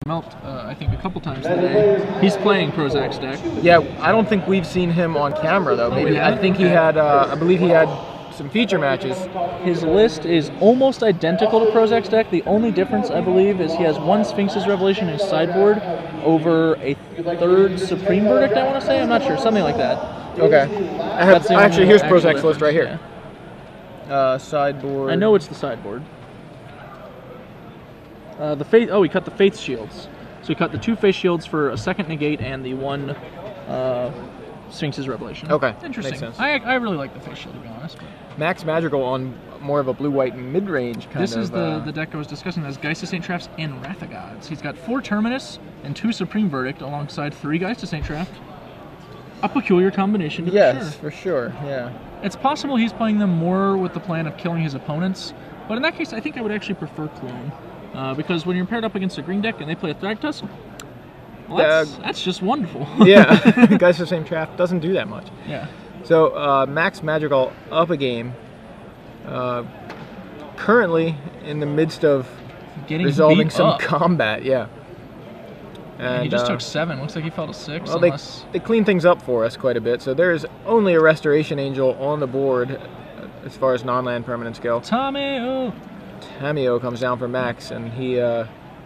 Remelt, I think, a couple times today. He's playing Prozac's deck. Yeah, I don't think we've seen him on camera though. Maybe I think he had. I believe he had some feature matches. His list is almost identical to Prozac's deck. The only difference, I believe, is he has one Sphinx's Revelation in his sideboard over a third Supreme Verdict, I want to say. I'm not sure. Something like that. Okay. Actually, here's Prozac's list right here. Yeah. Sideboard. I know it's the sideboard. The Faith. Oh, he cut the Faith Shields. So he cut the 2 Faith Shields for a second negate and the 1 Sphinx's Revelation. Okay. Interesting. Makes sense. I really like the Faith Shield, to be honest. But. Max Madrigal on more of a blue-white mid-range kind of... This is the deck I was discussing as Geist of St. Traps and Wrath of Gods. He's got 4 Terminus and 2 Supreme Verdict alongside 3 Geist of St. Traps. A peculiar combination, to be sure. Yes, for sure, yeah. It's possible he's playing them more with the plan of killing his opponents, but in that case, I think I would actually prefer Clone. Because when you're paired up against a green deck and they play a Thragtusk, well, that's just wonderful. Yeah, Geist of St. Trap doesn't do that much. Yeah. So Max Madrigal up a game, currently in the midst of resolving some combat. Yeah. And he just took 7. Looks like he fell to 6. Well, they clean things up for us quite a bit. So there's only a Restoration Angel on the board as far as non-land permanents go. Tamio comes down for Max, and he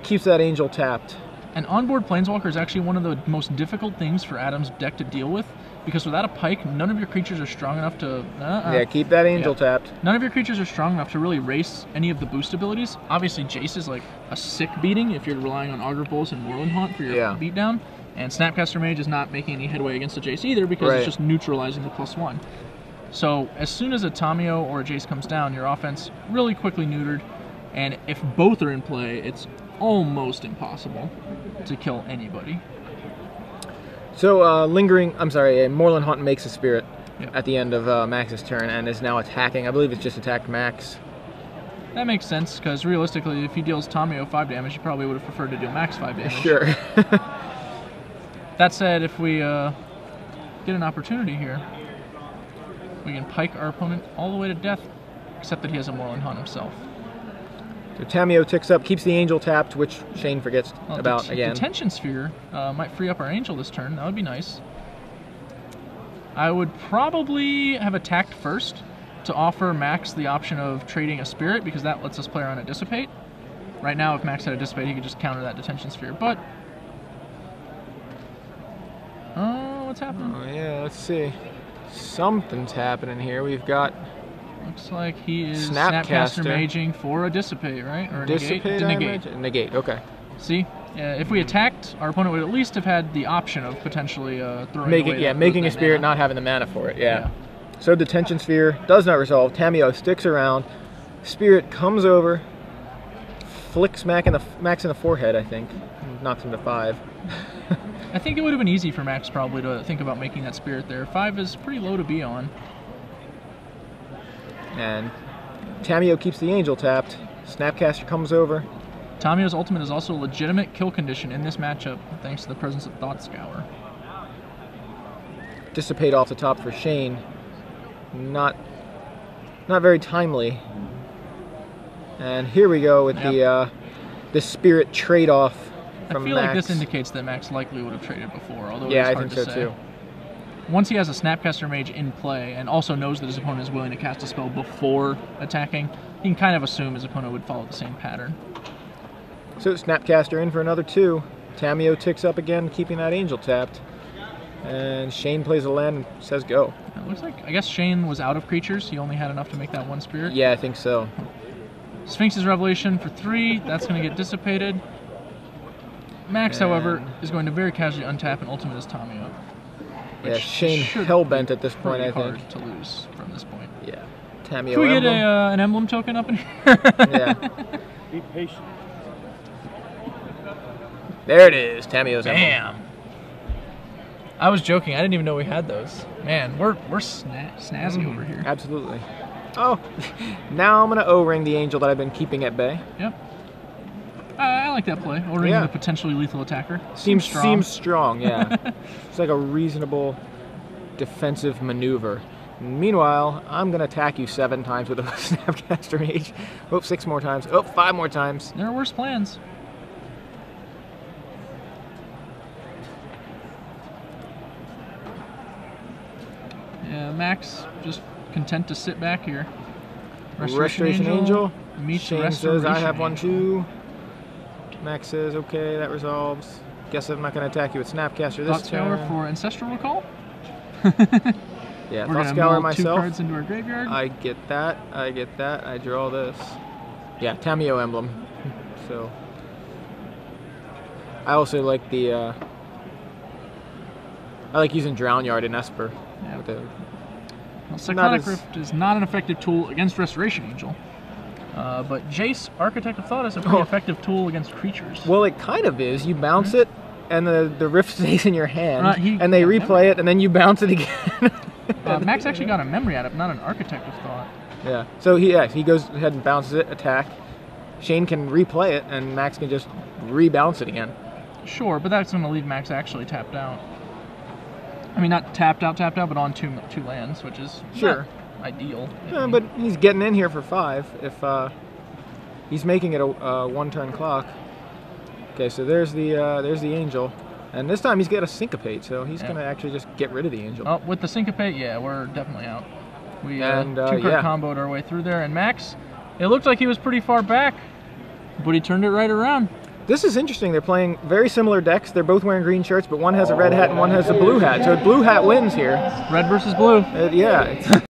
keeps that Angel tapped. An onboard Planeswalker is actually one of the most difficult things for Adam's deck to deal with, because without a Pike, none of your creatures are strong enough to... Yeah, keep that Angel tapped. None of your creatures are strong enough to really race any of the boost abilities. Obviously, Jace is like a sick beating if you're relying on Augur Pulse and Moorland Haunt for your beatdown, and Snapcaster Mage is not making any headway against a Jace either, because it's just neutralizing the +1. So as soon as a Tamio or a Jace comes down, your offense really quickly neutered, and if both are in play, it's almost impossible to kill anybody. So Moorland Haunt makes a Spirit at the end of Max's turn and is now attacking. I believe it's just attacked Max. That makes sense, because realistically, if he deals Tamio 5 damage, he probably would have preferred to deal Max 5 damage. Sure. That said, if we get an opportunity here, we can Pike our opponent all the way to death, except that he has a Moorland Haunt himself. So Tamio ticks up, keeps the Angel tapped, which Shane forgets about again. Detention Sphere might free up our Angel this turn. That would be nice. I would probably have attacked first to offer Max the option of trading a Spirit, because that lets us play around a Dissipate. Right now, if Max had a Dissipate, he could just counter that Detention Sphere, but... Oh, what's happening? Oh, yeah, let's see. Something's happening here. We've got... Looks like he is Snapcaster Maging for a Dissipate, right? Or a Dissipate, Negate? Negate, okay. See? If we attacked, our opponent would at least have had the option of potentially throwing away making a Spirit, not having the mana for it, yeah. So Detention Sphere does not resolve. Tamio sticks around. Spirit comes over, flicks Max in the forehead, I think. Knocks him to 5. I think it would have been easy for Max probably to think about making that Spirit there. 5 is pretty low to be on. And Tamio keeps the Angel tapped. Snapcaster comes over. Tamio's ultimate is also a legitimate kill condition in this matchup, thanks to the presence of Thought Scour. Dissipate off the top for Shane. Not very timely. And here we go with the Spirit trade-off from Max. I feel like this indicates that Max likely would have traded before, although yeah, it's hard to say. I think so too. Once he has a Snapcaster Mage in play, and also knows that his opponent is willing to cast a spell before attacking, he can kind of assume his opponent would follow the same pattern. So Snapcaster in for another 2. Tamio ticks up again, keeping that Angel tapped. And Shane plays a land and says go. It looks like, I guess Shane was out of creatures. He only had enough to make that 1 Spirit. Yeah, I think so. Sphinx's Revelation for 3. That's going to get dissipated. Max, however, is going to very casually untap and ultimate his Tamio. Yeah, Shane hellbent at this point, I think. Hard to lose from this point. Yeah. Tamio Can we get an emblem token up in here? Yeah. Be patient. There it is, Tamio's emblem. Bam! I was joking. I didn't even know we had those. Man, we're snazzy over here. Absolutely. Oh, now I'm going to O-ring the Angel that I've been keeping at bay. Yep. I like that play. O-ring the potentially lethal attacker. Seems strong, yeah. It's like a reasonable defensive maneuver. Meanwhile, I'm going to attack you 7 times with a Snapcaster Mage. Oh, 6 more times. Oh, 5 more times. There are worse plans. Max just content to sit back here. Restoration Angel. Meets Shane Restoration says, I have one Angel. too. Max says, okay, that resolves. Guess I'm not going to attack you with Snapcaster this Scour turn. for Ancestral Recall. Yeah, We're Thought gonna Scour mill myself. 2 cards into our graveyard. I get that. I get that. I draw this. Yeah, Tamiyo Emblem. So I also like the I like using Drown Yard in Esper. Yeah. With the, Well, Cyclonic Rift is not an effective tool against Restoration Angel. But Jace, Architect of Thought, is a pretty effective tool against creatures. well, it kind of is. You bounce it, and the Rift stays in your hand, He and they got replay it, and then you bounce it again. Max actually got a memory out of it, not an Architect of Thought. Yeah. So he goes ahead and bounces it, attack. Shane can replay it, and Max can just rebounce it again. Sure, but that's going to leave Max actually tapped out. I mean, not tapped out, but on two lands, which is Sure. not ideal. Yeah, but he's getting in here for 5 if he's making it a one-turn clock. Okay, so there's the Angel, and this time he's got a Syncopate, so he's going to actually just get rid of the Angel. Oh, with the Syncopate, yeah, we're definitely out. We two-card comboed our way through there, and Max, it looked like he was pretty far back, but he turned it right around. This is interesting. They're playing very similar decks. They're both wearing green shirts, but one has a red hat and one has a blue hat. So blue hat wins here. Red versus blue. Yeah.